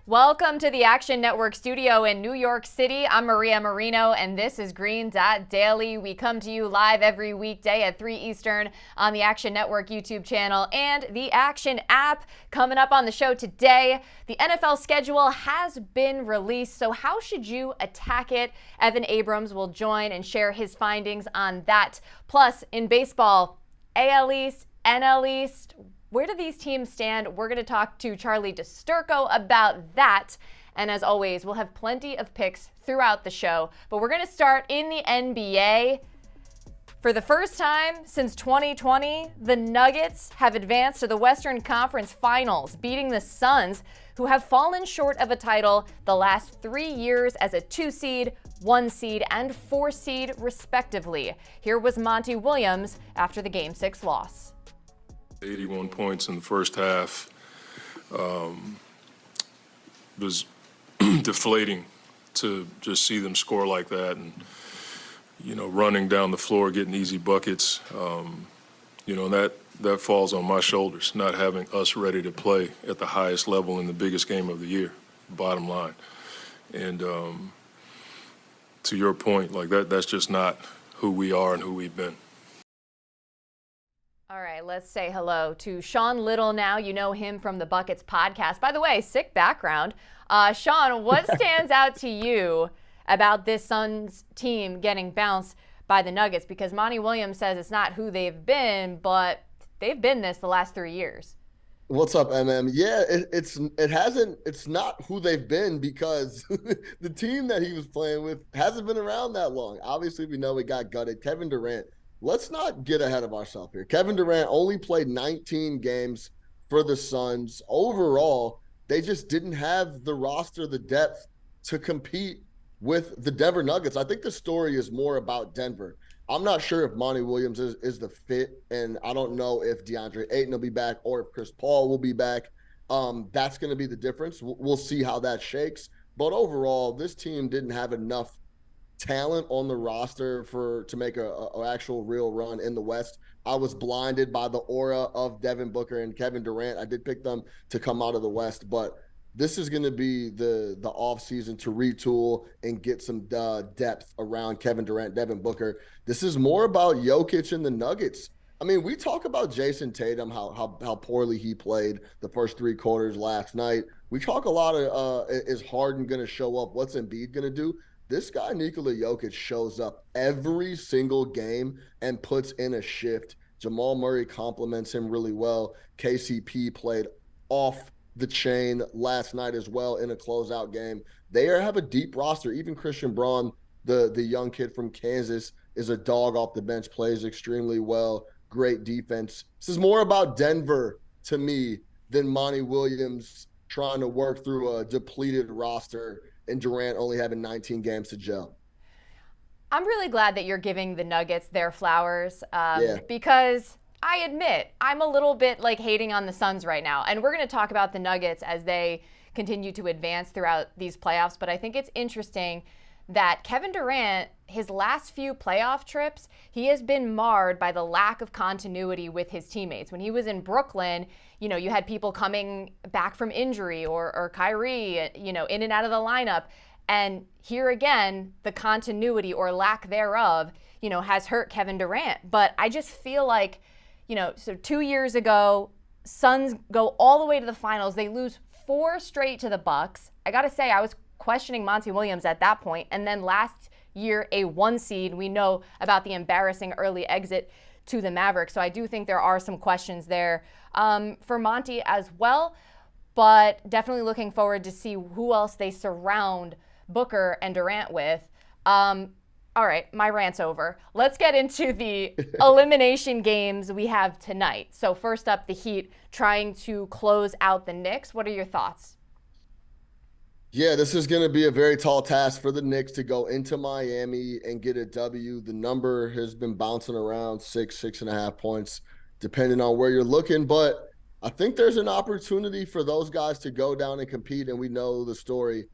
Welcome to the Action Network studio in New York City. I'm Maria Marino, and this is Green Dot Daily. We come to you live every weekday at 3 Eastern on the Action Network YouTube channel and the Action app. Coming up on the show today, the NFL schedule has been released, so how should you attack it? Evan Abrams will join and share his findings on that. Plus, in baseball, AL East, NL East, where do these teams stand? We're going to talk to Charlie DiSturco about that. And as always, we'll have plenty of picks throughout the show. But we're going to start in the NBA. For the first time since 2020, the Nuggets have advanced to the Western Conference Finals, beating the Suns, who have fallen short of a title the last 3 years as a 2 seed, 1 seed, and 4 seed, respectively. Here was Monty Williams after the Game 6 loss. 81 points in the first half was deflating to just see them score like that and, running down the floor, getting easy buckets. That falls on my shoulders, not having us ready to play at the highest level in the biggest game of the year, bottom line. And to your point, that's just not who we are and who we've been. All right, let's say hello to Sean Little now. You know him from the Buckets podcast. By the way, sick background. Sean, what stands out to you about this Suns team getting bounced by the Nuggets? Because Monty Williams says it's not who they've been, but they've been this the last 3 years. What's up, MM? Yeah, it's not who they've been because the team that he was playing with hasn't been around that long. Obviously, we know we got gutted. Kevin Durant. Let's not get ahead of ourselves here. Kevin Durant only played 19 games for the Suns. Overall, they just didn't have the roster, the depth to compete with the Denver Nuggets. I think the story is more about Denver. I'm not sure if Monty Williams is the fit, and I don't know if DeAndre Ayton will be back or if Chris Paul will be back. That's going to be the difference. We'll see how that shakes. But overall, this team didn't have enough talent on the roster to make a actual real run in the West. I was blinded by the aura of Devin Booker and Kevin Durant. I did pick them to come out of the West, but this is going to be the off season to retool and get some depth around Kevin Durant, Devin Booker. This is more about Jokic and the Nuggets. I mean, we talk about Jason Tatum, how poorly he played the first 3 quarters last night. We talk a lot of is Harden going to show up? What's Embiid going to do? This guy, Nikola Jokic, shows up every single game and puts in a shift. Jamal Murray compliments him really well. KCP played off the chain last night as well in a closeout game. They have a deep roster. Even Christian Braun, the young kid from Kansas, is a dog off the bench, plays extremely well. Great defense. This is more about Denver to me than Monty Williams trying to work through a depleted roster and Durant only having 19 games to gel. I'm really glad that you're giving the Nuggets their flowers because I admit I'm a little bit hating on the Suns right now. And we're going to talk about the Nuggets as they continue to advance throughout these playoffs. But I think it's interesting that Kevin Durant, his last few playoff trips, he has been marred by the lack of continuity with his teammates. When he was in Brooklyn, you had people coming back from injury or Kyrie, in and out of the lineup. And here again, the continuity or lack thereof, has hurt Kevin Durant. But I just feel like, so 2 years ago, Suns go all the way to the finals. They lose 4 straight to the Bucks. I got to say, I was questioning Monty Williams at that point. And then last year, a 1 seed. We know about the embarrassing early exit to the Mavericks. So I do think there are some questions there for Monty as well. But definitely looking forward to see who else they surround Booker and Durant with. All right, my rant's over. Let's get into the elimination games we have tonight. So first up, the Heat trying to close out the Knicks. What are your thoughts? Yeah, this is going to be a very tall task for the Knicks to go into Miami and get a W. The number has been bouncing around 6.5 points, depending on where you're looking. But I think there's an opportunity for those guys to go down and compete, and we know the story.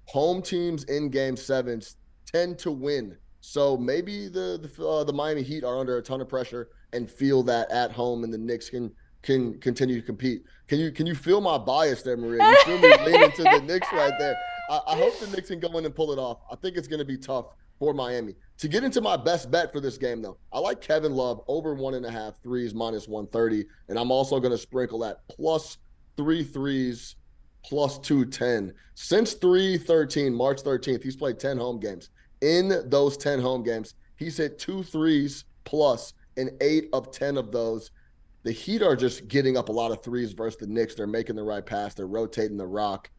Home teams in Game 7s tend to win. So maybe the Miami Heat are under a ton of pressure and feel that at home, and the Knicks can can continue to compete. Can you feel my bias there, Maria? You feel me leaning to the Knicks right there. I hope the Knicks can go in and pull it off. I think it's going to be tough for Miami. To get into my best bet for this game, though, I like Kevin Love over 1.5 threes minus 130, and I'm also going to sprinkle that plus 3 threes plus 210. Since 3/13, March 13th, he's played 10 home games. In those 10 home games, he's hit 2 threes plus in 8 of 10 of those. The Heat are just getting up a lot of threes versus the Knicks. They're making the right pass. They're rotating the rock.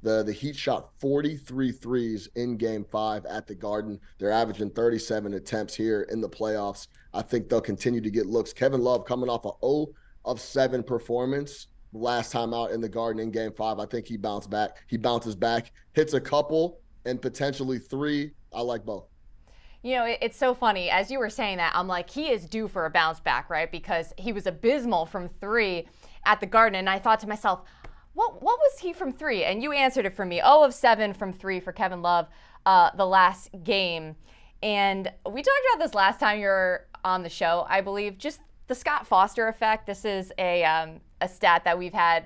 The Heat shot 43 threes in Game 5 at the Garden. They're averaging 37 attempts here in the playoffs. I think they'll continue to get looks. Kevin Love coming off a 0 of 7 performance last time out in the Garden in Game 5. I think he bounces back, hits a couple and potentially 3. I like both. You know, it's so funny. As you were saying that, I'm like, he is due for a bounce back, right? Because he was abysmal from 3 at the Garden. And I thought to myself, what was he from 3? And you answered it for me. 0 of 7 from 3 for Kevin Love the last game. And we talked about this last time you were on the show, I believe, just the Scott Foster effect. This is a stat that we've had,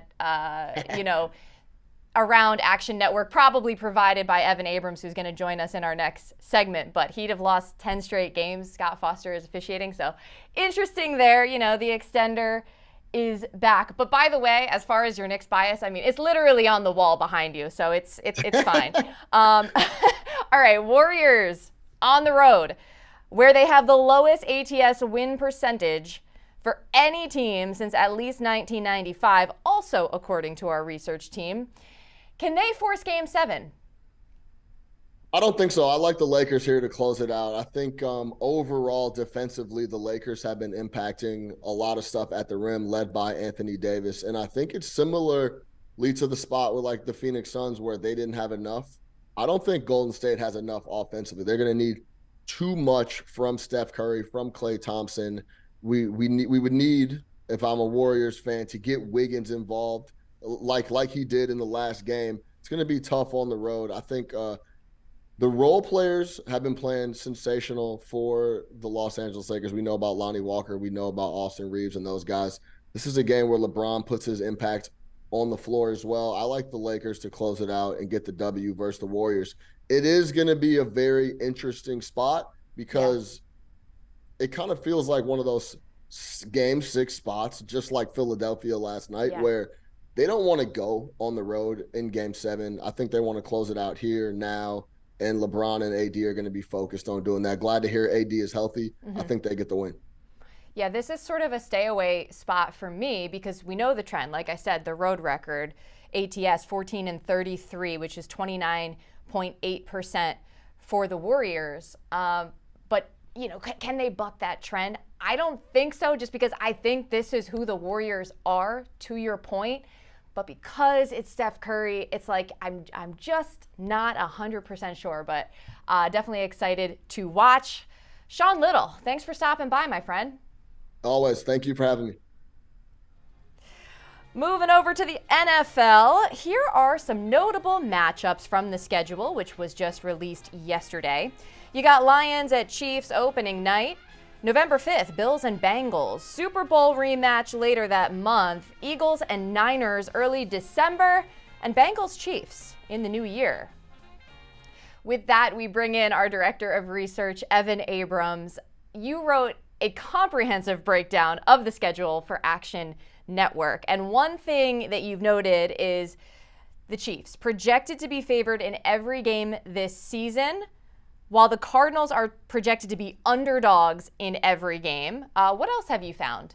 around Action Network, probably provided by Evan Abrams, who's going to join us in our next segment. But he'd have lost 10 straight games. Scott Foster is officiating. So interesting there. You know, the extender is back. But by the way, as far as your Knicks bias, I mean, it's literally on the wall behind you. So it's fine. All right, Warriors on the road, where they have the lowest ATS win percentage for any team since at least 1995, also according to our research team. Can they force Game 7? I don't think so. I like the Lakers here to close it out. I think overall defensively, the Lakers have been impacting a lot of stuff at the rim, led by Anthony Davis. And I think it's similarly to the spot with like the Phoenix Suns where they didn't have enough. I don't think Golden State has enough offensively. They're going to need too much from Steph Curry, from Klay Thompson. We would need, if I'm a Warriors fan, to get Wiggins involved like he did in the last game. It's going to be tough on the road. I think the role players have been playing sensational for the Los Angeles Lakers. We know about Lonnie Walker. We know about Austin Reeves and those guys. This is a game where LeBron puts his impact on the floor as well. I like the Lakers to close it out and get the W versus the Warriors. It is going to be a very interesting spot because it kind of feels like one of those Game 6 spots, just like Philadelphia last night, where they don't want to go on the road in Game 7. I think they want to close it out here now, and LeBron and AD are going to be focused on doing that. Glad to hear AD is healthy. I think they get the win. Yeah, this is sort of a stay-away spot for me because we know the trend. Like I said, the road record, ATS 14-33, which is 29.8% for the Warriors. But, you know, can they buck that trend? I don't think so, just because I think this is who the Warriors are, to your point. But because it's Steph Curry, it's like I'm just not 100% sure, but definitely excited to watch. Sean Little, thanks for stopping by, my friend. Always. Thank you for having me. Moving over to the NFL, here are some notable matchups from the schedule, which was just released yesterday. You got Lions at Chiefs opening night. November 5th, Bills and Bengals. Super Bowl rematch later that month. Eagles and Niners early December. And Bengals Chiefs in the new year. With that, we bring in our Director of Research, Evan Abrams. You wrote a comprehensive breakdown of the schedule for Action Network. And one thing that you've noted is the Chiefs projected to be favored in every game this season, while the Cardinals are projected to be underdogs in every game. What else have you found?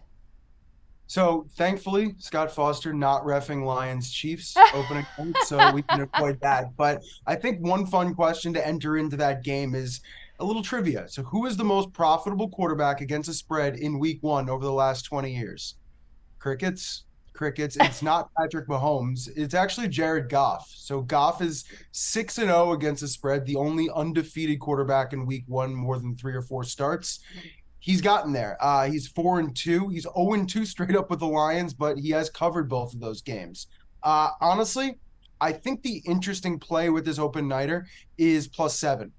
So thankfully, Scott Foster not reffing Lions Chiefs opening, so we can avoid that. But I think one fun question to enter into that game is a little trivia. So who is the most profitable quarterback against a spread in week 1 over the last 20 years? Crickets. It's not Patrick Mahomes. It's actually Jared Goff. So Goff is 6-0 against the spread, the only undefeated quarterback in week 1 more than 3 or 4 starts. He's gotten there. He's 4-2. He's 0-2 straight up with the Lions, but he has covered both of those games. Honestly, I think the interesting play with this open nighter is +7.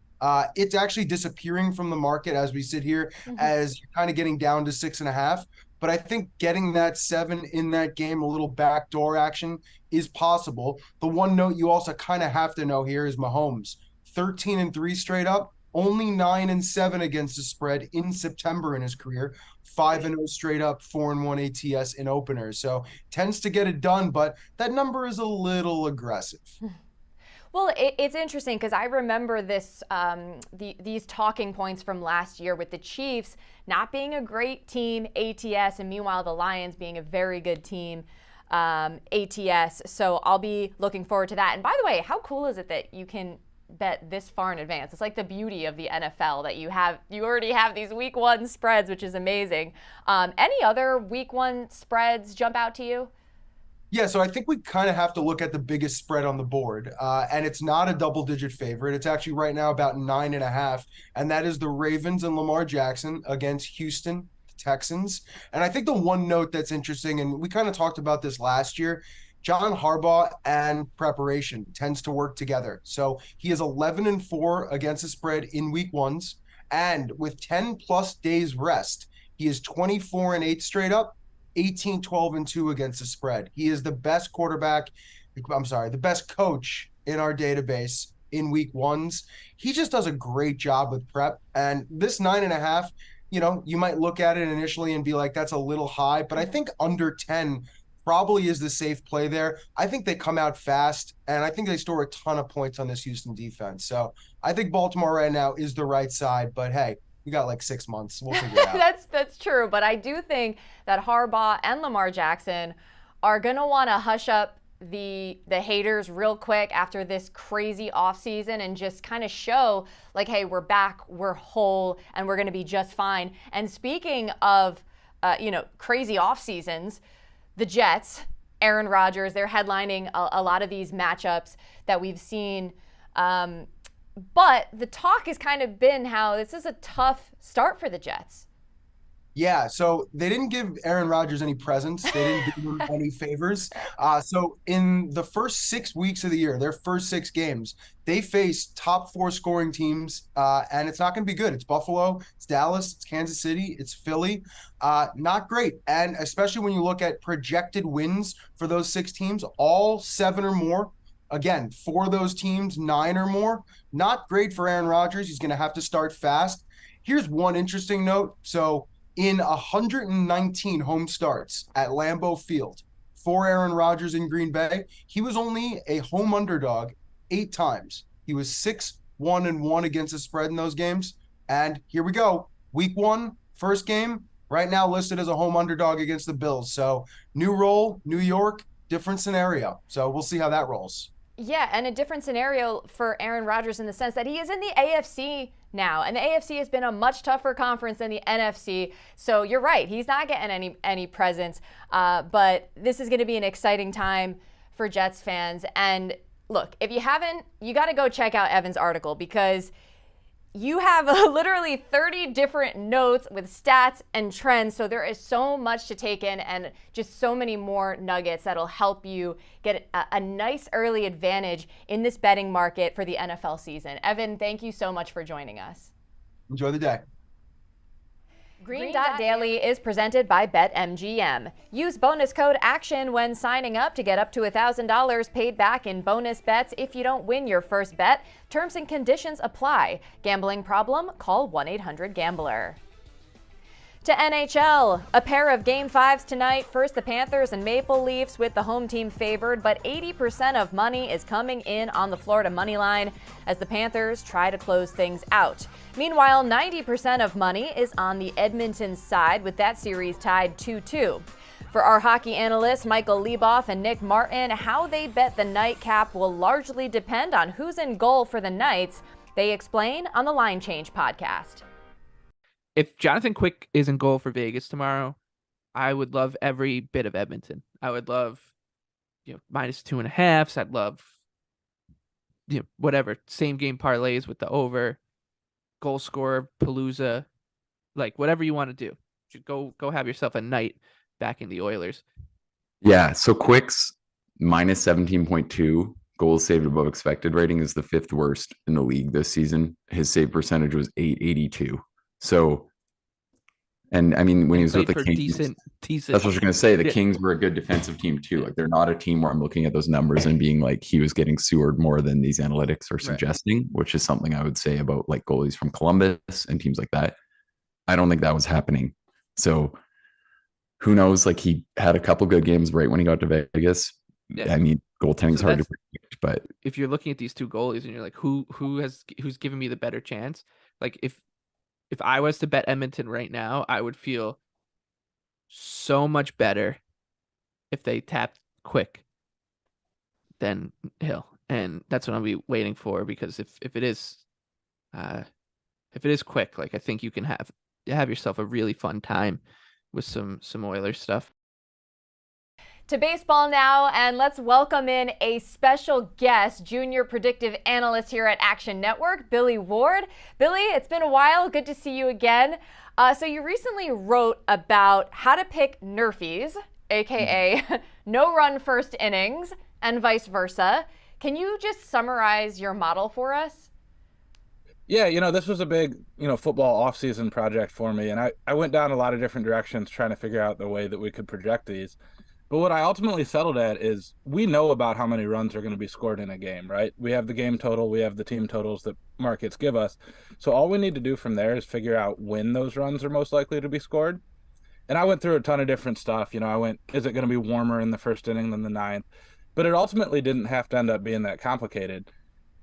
It's actually disappearing from the market as we sit here, as you're kind of getting down to 6.5. but I think getting that 7 in that game, a little backdoor action, is possible. The one note you also kind of have to know here is Mahomes, 13-3 straight up, only 9-7 against the spread in September in his career, 5-0 straight up, 4-1 ATS in openers. So tends to get it done, but that number is a little aggressive. Well, it's interesting because I remember these talking points from last year with the Chiefs not being a great team ATS, and meanwhile the Lions being a very good team ATS. So I'll be looking forward to that. And by the way, how cool is it that you can bet this far in advance? It's like the beauty of the NFL that you already have these week 1 spreads, which is amazing. Any other week 1 spreads jump out to you? Yeah, so I think we kind of have to look at the biggest spread on the board, and it's not a double-digit favorite. It's actually right now about 9.5, and that is the Ravens and Lamar Jackson against Houston Texans. And I think the one note that's interesting, and we kind of talked about this last year, John Harbaugh and preparation tends to work together. So he is 11-4 against the spread in week 1s, and with 10+ days rest, he is 24-8 straight up, 18-12-2 against the spread. He is the best the best coach in our database in week 1s. He just does a great job with prep. And this 9.5, you might look at it initially and be like, that's a little high, but I think under 10 probably is the safe play there. I think they come out fast, and I think they store a ton of points on this Houston defense. So I think Baltimore right now is the right side, but hey, we got like 6 months. We'll figure it out. That's true. But I do think that Harbaugh and Lamar Jackson are going to want to hush up the haters real quick after this crazy offseason and just kind of show like, hey, we're back, we're whole, and we're going to be just fine. And speaking of, crazy off seasons, the Jets, Aaron Rodgers, they're headlining a lot of these matchups that we've seen. But the talk has kind of been how this is a tough start for the Jets. Yeah, so they didn't give Aaron Rodgers any presents. They didn't give him any favors. So in the first 6 weeks of the year, their first 6 games, they face top 4 scoring teams, and it's not going to be good. It's Buffalo, it's Dallas, it's Kansas City, it's Philly. Not great. And especially when you look at projected wins for those 6 teams, all 7 or more. Again, for those teams, 9 or more. Not great for Aaron Rodgers. He's going to have to start fast. Here's one interesting note. So in 119 home starts at Lambeau Field for Aaron Rodgers in Green Bay, he was only a home underdog 8 times. He was 6-1-1 against the spread in those games. And here we go. Week 1, first game, right now listed as a home underdog against the Bills. So new role, New York, different scenario. So we'll see how that rolls. Yeah, and a different scenario for Aaron Rodgers in the sense that he is in the AFC now, and the AFC has been a much tougher conference than the NFC. So you're right, he's not getting any presents, but this is going to be an exciting time for Jets fans. And look, if you haven't, you got to go check out Evan's article because you have literally 30 different notes with stats and trends. So there is so much to take in and just so many more nuggets that'll help you get a nice early advantage in this betting market for the NFL season. Evan, thank you so much for joining us. Enjoy the day. Green Dot Daily is presented by BetMGM. Use bonus code ACTION when signing up to get up to $1,000 paid back in bonus bets if you don't win your first bet. Terms and conditions apply. Gambling problem? Call 1-800-GAMBLER. To NHL, a pair of Game 5s tonight. First, the Panthers and Maple Leafs with the home team favored, but 80% of money is coming in on the Florida money line as the Panthers try to close things out. Meanwhile, 90% of money is on the Edmonton side with that series tied 2-2. For our hockey analysts, Michael Leboff and Nick Martin, how they bet the nightcap will largely depend on who's in goal for the Knights. They explain on the Line Change podcast. If Jonathan Quick is in goal for Vegas tomorrow, I would love every bit of Edmonton. I would love, -2.5s. I'd love, whatever, same game parlays with the over, goal scorer, Palooza, like whatever you want to do. You go have yourself a night backing the Oilers. Yeah. So Quick's -17.2 goals saved above expected rating is the 5th worst in the league this season. His save percentage was .882. So And I mean, when he And was with played the for Kings, decent. that's what I was going to say. The Yeah. Kings were a good defensive team too. Like they're not a team where I'm looking at those numbers and being like he was getting sewered more than these analytics are suggesting, which is something I would say about like goalies from Columbus and teams like that. I don't think that was happening. So who knows? Like he had a couple good games right when he got to Vegas. Yeah. I mean, goaltending's hard to predict, but if you're looking at these two goalies and you're like, who's giving me the better chance? Like if I was to bet Edmonton right now, I would feel so much better if they tapped Quick than Hill, and that's what I'll be waiting for, because if it is Quick, like I think you can have yourself a really fun time with some Oilers stuff. To baseball now, and let's welcome in a special guest, junior predictive analyst here at Action Network, Billy Ward. Billy, it's been a while. Good to see you again. So you recently wrote about how to pick NRFIs, aka no run first innings, and vice versa. Can you just summarize your model for us? Yeah, this was a big, football offseason project for me, and I went down a lot of different directions trying to figure out the way that we could project these. But what I ultimately settled at is we know about how many runs are going to be scored in a game, right? We have the game total, we have the team totals that markets give us. So all we need to do from there is figure out when those runs are most likely to be scored. And I went through a ton of different stuff. Is it going to be warmer in the first inning than the ninth? But it ultimately didn't have to end up being that complicated.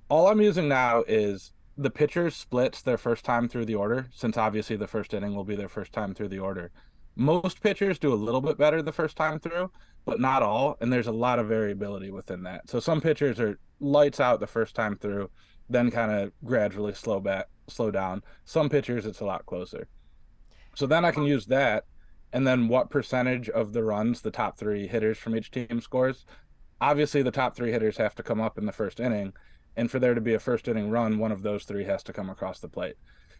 All I'm using now is the pitcher splits their first time through the order, since obviously the first inning will be their first time through the order. Most pitchers do a little bit better the first time through, but not all, and there's a lot of variability within that. So some pitchers are lights out the first time through, then kind of gradually slow down. Some pitchers, it's a lot closer. So then I can use that, and then what percentage of the runs the top three hitters from each team scores. Obviously, the top three hitters have to come up in the first inning, and for there to be a first inning run, one of those three has to come across the plate.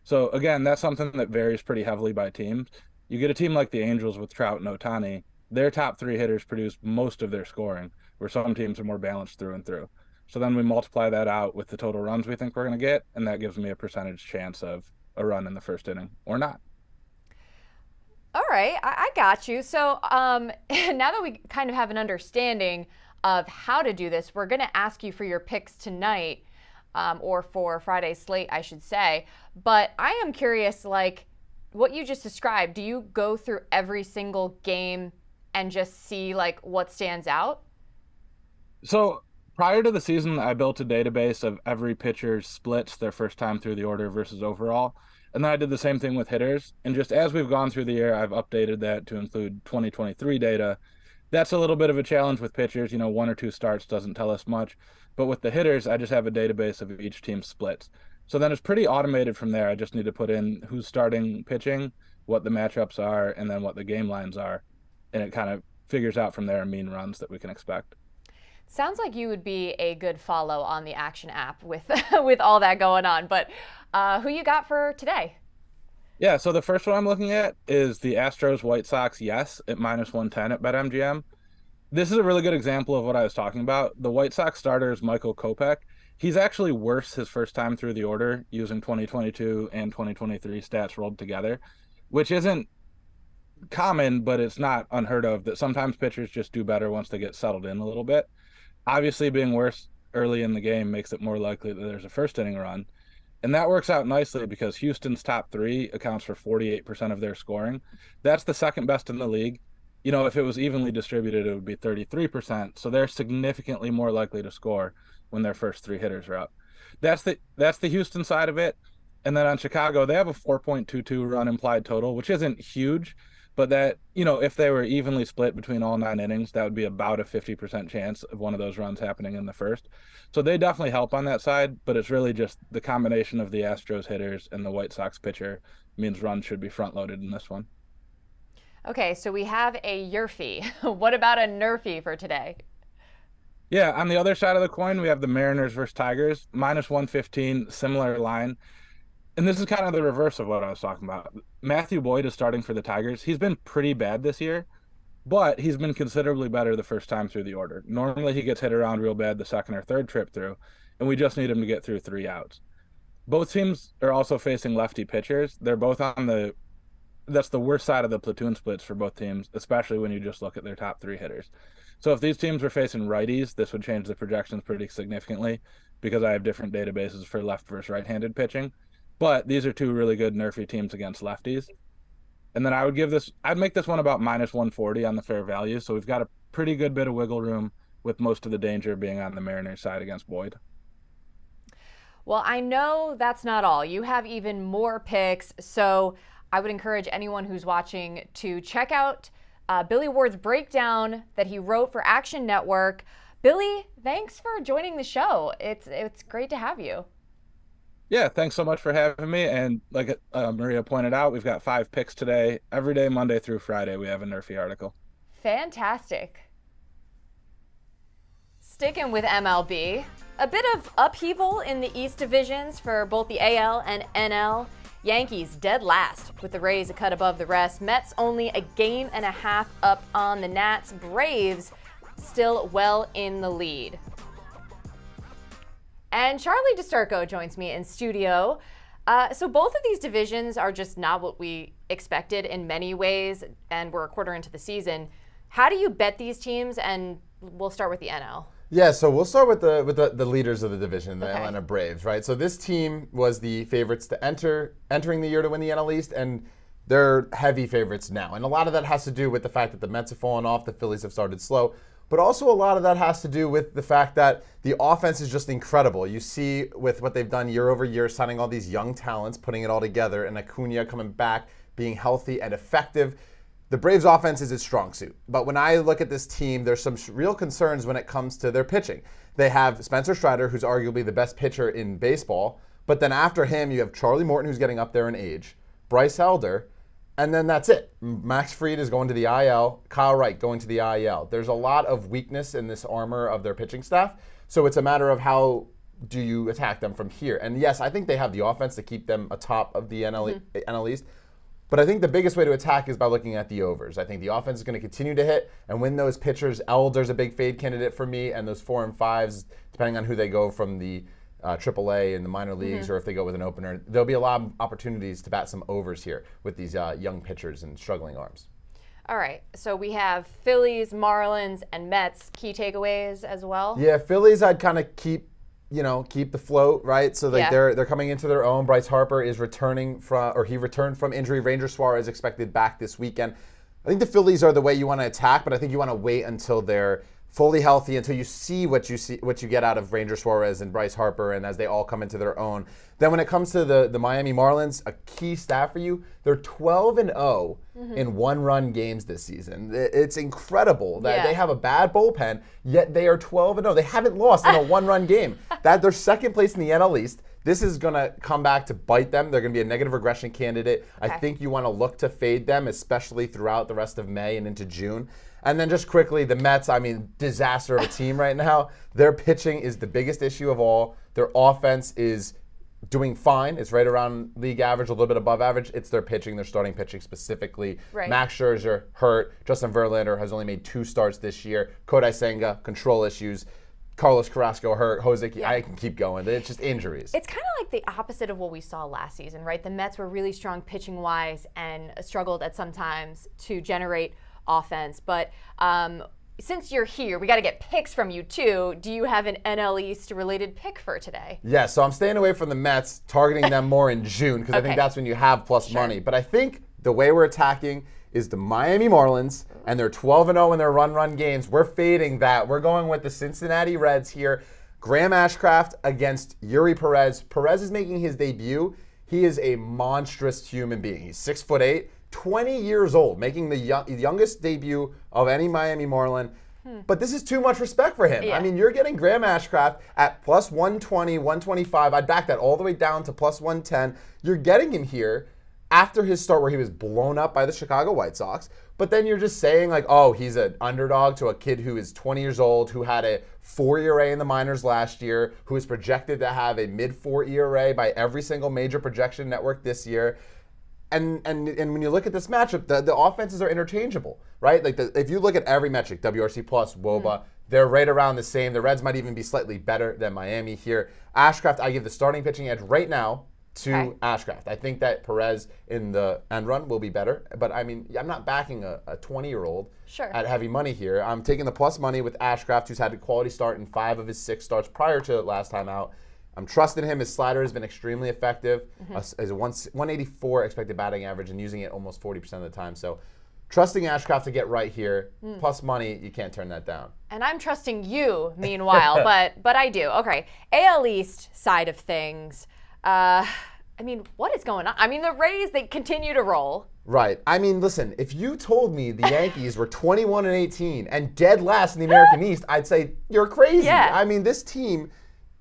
So again, that's something that varies pretty heavily by teams. You get a team like the Angels with Trout and Ohtani, their top three hitters produce most of their scoring, where some teams are more balanced through and through. So then we multiply that out with the total runs we think we're going to get, and that gives me a percentage chance of a run in the first inning or not. All right, I got you. So now that we kind of have an understanding of how to do this, we're going to ask you for your picks tonight, or for Friday's slate, I should say. But I am curious, like, what you just described, do you go through every single game and just see like what stands out? So prior to the season, I built a database of every pitcher's splits their first time through the order versus overall. And then I did the same thing with hitters. And just as we've gone through the year, I've updated that to include 2023 data. That's a little bit of a challenge with pitchers. One or two starts doesn't tell us much. But with the hitters, I just have a database of each team's splits. So then it's pretty automated from there. I just need to put in who's starting pitching, what the matchups are, and then what the game lines are. And it kind of figures out from there mean runs that we can expect. Sounds like you would be a good follow on the Action app with with all that going on. But who you got for today? Yeah, so the first one I'm looking at is the Astros White Sox yes at -110 at BetMGM. This is a really good example of what I was talking about. The White Sox starter is Michael Kopech. He's actually worse his first time through the order using 2022 and 2023 stats rolled together, which isn't common, but it's not unheard of that sometimes pitchers just do better once they get settled in a little bit. Obviously, being worse early in the game makes it more likely that there's a first inning run. And that works out nicely because Houston's top three accounts for 48% of their scoring. That's the second best in the league. If it was evenly distributed, it would be 33%. So they're significantly more likely to score when their first three hitters are up. That's the Houston side of it. And then on Chicago, they have a 4.22 run implied total, which isn't huge, but that, if they were evenly split between all 9 innings, that would be about a 50% chance of one of those runs happening in the first. So they definitely help on that side, but it's really just the combination of the Astros hitters and the White Sox pitcher means runs should be front loaded in this one. Okay, so we have a Yerfie. What about a Nerfie for today? Yeah, on the other side of the coin, we have the Mariners versus Tigers, -115, similar line. And this is kind of the reverse of what I was talking about. Matthew Boyd is starting for the Tigers. He's been pretty bad this year, but he's been considerably better the first time through the order. Normally he gets hit around real bad the second or third trip through, and we just need him to get through 3 outs. Both teams are also facing lefty pitchers. They're both on the that's the worst side of the platoon splits for both teams, especially when you just look at their top 3 hitters. So if these teams were facing righties, this would change the projections pretty significantly because I have different databases for left versus right-handed pitching. But these are 2 really good NRFI teams against lefties. And then I'd make this one about -140 on the fair value. So we've got a pretty good bit of wiggle room with most of the danger being on the Mariners side against Boyd. Well, I know that's not all. You have even more picks. So I would encourage anyone who's watching to check out Billy Ward's breakdown that he wrote for Action Network. Billy, thanks for joining the show. It's great to have you. Yeah, thanks so much for having me. And like Maria pointed out, we've got 5 picks today. Every day, Monday through Friday, we have a NRFI article. Fantastic. Sticking with MLB, a bit of upheaval in the East divisions for both the AL and NL. Yankees dead last with the Rays a cut above the rest. Mets only a game and a half up on the Nats. Braves still well in the lead. And Charlie DiSturco joins me in studio. So both of these divisions are just not what we expected in many ways, and we're a quarter into the season. How do you bet these teams? And we'll start with the NL. Yeah, so we'll start with the leaders of the division, the Atlanta Braves, right? So this team was the favorites to entering the year to win the NL East, and they're heavy favorites now. And a lot of that has to do with the fact that the Mets have fallen off, the Phillies have started slow. But also a lot of that has to do with the fact that the offense is just incredible. You see with what they've done year over year, signing all these young talents, putting it all together, and Acuna coming back, being healthy and effective. The Braves offense is its strong suit. But when I look at this team, there's some real concerns when it comes to their pitching. They have Spencer Strider, who's arguably the best pitcher in baseball. But then after him, you have Charlie Morton, who's getting up there in age, Bryce Elder, and then that's it. Max Fried is going to the IL, Kyle Wright going to the IL. There's a lot of weakness in this armor of their pitching staff. So it's a matter of how do you attack them from here. And yes, I think they have the offense to keep them atop of the NL East. But I think the biggest way to attack is by looking at the overs. I think the offense is going to continue to hit and win those pitchers. Elder's a big fade candidate for me, and those 4 and 5s, depending on who they go from the AAA in the minor leagues or if they go with an opener, there'll be a lot of opportunities to bat some overs here with these young pitchers and struggling arms. All right, so we have Phillies, Marlins, and Mets. Key takeaways as well? Yeah, Phillies I'd kind of keep the float, right? So they're coming into their own. Bryce Harper is returned from injury. Ranger Suarez expected back this weekend. I think the Phillies are the way you want to attack, but I think you want to wait until they're fully healthy, until you see what you get out of Ranger Suarez and Bryce Harper, and as they all come into their own. Then when it comes to the Miami Marlins, a key stat for you, they're 12-0 in 1-run games this season. It's incredible that they have a bad bullpen, yet they are 12-0. They haven't lost in a 1-run game. They're second place in the NL East. This is going to come back to bite them. They're going to be a negative regression candidate. Okay. I think you want to look to fade them, especially throughout the rest of May and into June. And then just quickly, the Mets, disaster of a team right now. Their pitching is the biggest issue of all. Their offense is doing fine. It's right around league average, a little bit above average. It's their pitching, their starting pitching specifically. Right. Max Scherzer hurt. Justin Verlander has only made 2 starts this year. Kodai Senga, control issues. Carlos Carrasco hurt. I can keep going. It's just injuries. It's kind of like the opposite of what we saw last season, right? The Mets were really strong pitching-wise and struggled at some times to generate offense. But since you're here, we got to get picks from you too. Do you have an NL East related pick for today? Yeah, so I'm staying away from the Mets, targeting them more in June because I think that's when you have plus money. But I think the way we're attacking is the Miami Marlins, and they're 12-0 in their run games. We're fading that. We're going with the Cincinnati Reds here. Graham Ashcraft against Yuri Perez. Perez is making his debut. He is a monstrous human being. He's 6'8", 20 years old, making the youngest debut of any Miami Marlin. But this is too much respect for him. Yeah. You're getting Graham Ashcraft at plus 120, 125. I'd back that all the way down to plus 110. You're getting him here after his start where he was blown up by the Chicago White Sox. But then you're just saying he's an underdog to a kid who is 20 years old, who had a 4 ERA in the minors last year, who is projected to have a mid-4 ERA by every single major projection network this year. And when you look at this matchup, the offenses are interchangeable, right? If you look at every metric, WRC+, WOBA, they're right around the same. The Reds might even be slightly better than Miami here. Ashcraft, I give the starting pitching edge right now to Okay. Ashcraft. I think that Perez in the end run will be better, but I mean, I'm not backing a 20-year-old Sure. at heavy money here. I'm taking the plus money with Ashcraft, who's had a quality start in 5 of his 6 starts prior to last time out. I'm trusting him. His slider has been extremely effective. As a 184 expected batting average and using it almost 40% of the time. So trusting Ashcraft to get right here, plus money, you can't turn that down. And I'm trusting you, meanwhile, but I do. Okay, AL East side of things. I mean, what is going on? I mean, the Rays, they continue to roll. Right. I mean, listen, if you told me the Yankees were 21-18 and dead last in the American East, I'd say you're crazy. Yeah. I mean, this team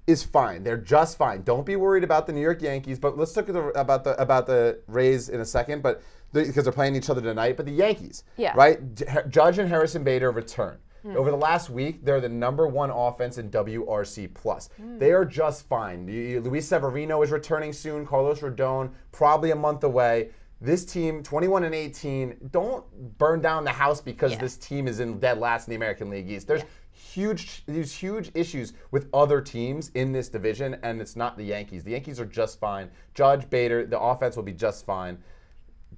is fine. They're just fine. Don't be worried about the New York Yankees. But let's talk about the Rays in a second. But because they're playing each other tonight. But the Yankees, right? Judge and Harrison Bader return. Over the last week, they're the #1 offense in WRC+. They are just fine. Luis Severino is returning soon. Carlos Rodon, probably a month away. This team, 21-18, don't burn down the house because this team is in dead last in the American League East. There's these huge issues with other teams in this division, and it's not the Yankees. The Yankees are just fine. Judge, Bader, the offense will be just fine.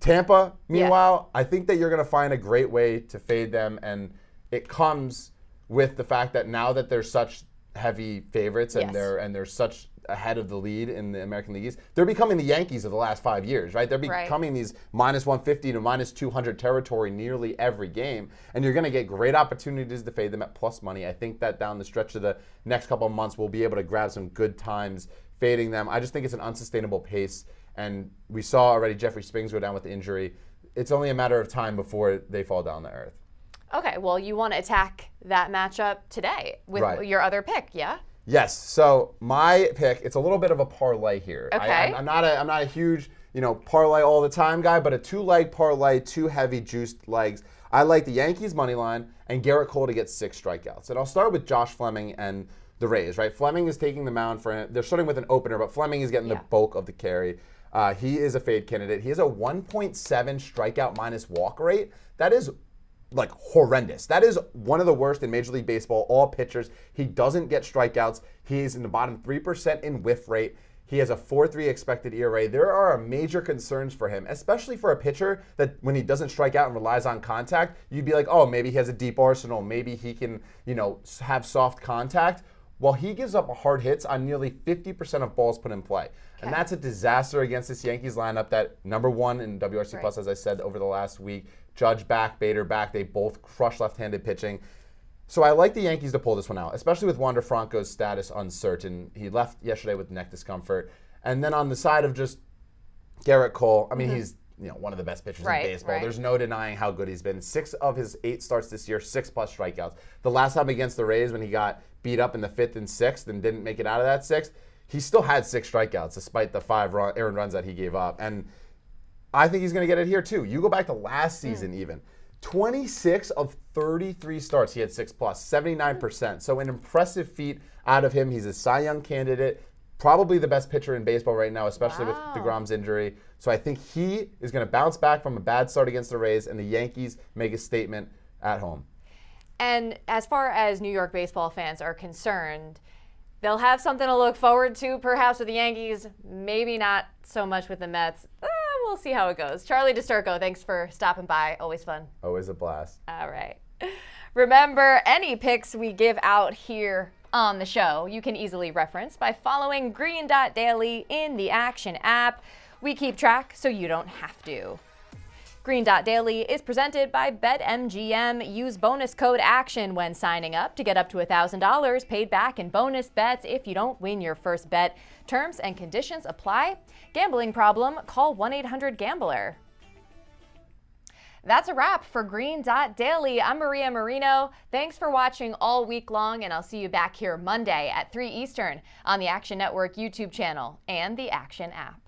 Tampa, meanwhile, I think that you're going to find a great way to fade them, and it comes with the fact that now that they're such heavy favorites and they're such ahead of the lead in the American League East, they're becoming the Yankees of the last 5 years, right? They're becoming these -150 to -200 territory nearly every game, and you're going to get great opportunities to fade them at plus money. I think that down the stretch of the next couple of months, we'll be able to grab some good times fading them. I just think it's an unsustainable pace, and we saw already Jeffrey Springs go down with the injury. It's only a matter of time before they fall down to earth. Okay, well, you want to attack that matchup today with your other pick, yeah? Yes. So my pick, it's a little bit of a parlay here. Okay. I'm not a huge, parlay all the time guy, but a 2-leg parlay, 2 heavy juiced legs. I like the Yankees money line and Garrett Cole to get 6 strikeouts. And I'll start with Josh Fleming and the Rays, right? Fleming is taking the mound for him. They're starting with an opener, but Fleming is getting the bulk of the carry. He is a fade candidate. He has a 1.7 strikeout minus walk rate. That is like horrendous. That is one of the worst in Major League Baseball, all pitchers. He doesn't get strikeouts. He's in the bottom 3% in whiff rate. He has a 4.3 expected ERA. There are major concerns for him, especially for a pitcher that when he doesn't strike out and relies on contact, you'd be like, oh, maybe he has a deep arsenal. Maybe he can, have soft contact. Well, he gives up hard hits on nearly 50% of balls put in play. And that's a disaster against this Yankees lineup that #1 in WRC+, as I said, over the last week. Judge back, Bader back. They both crush left-handed pitching. So I like the Yankees to pull this one out, especially with Wander Franco's status uncertain. He left yesterday with neck discomfort. And then on the side of just Garrett Cole, I mean, he's one of the best pitchers in baseball. There's no denying how good he's been. 6 of his 8 starts this year, 6+ strikeouts. The last time against the Rays when he got beat up in the 5th and 6th and didn't make it out of that 6th, he still had 6 strikeouts despite the 5 earned runs that he gave up. And I think he's going to get it here too. You go back to last season even. 26 of 33 starts, he had 6+, 79%. So an impressive feat out of him. He's a Cy Young candidate, probably the best pitcher in baseball right now, especially with DeGrom's injury. So I think he is going to bounce back from a bad start against the Rays, and the Yankees make a statement at home. And as far as New York baseball fans are concerned, they'll have something to look forward to, perhaps with the Yankees, maybe not so much with the Mets. We'll see how it goes. Charlie DiSturco, thanks for stopping by. Always fun. Always a blast. All right. Remember, any picks we give out here on the show, you can easily reference by following Green Dot Daily in the Action app. We keep track so you don't have to. Green Dot Daily is presented by BetMGM. Use bonus code ACTION when signing up to get up to $1,000 paid back in bonus bets if you don't win your first bet. Terms and conditions apply. Gambling problem? Call 1-800-GAMBLER. That's a wrap for Green Dot Daily. I'm Maria Marino. Thanks for watching all week long, and I'll see you back here Monday at 3 Eastern on the Action Network YouTube channel and the Action app.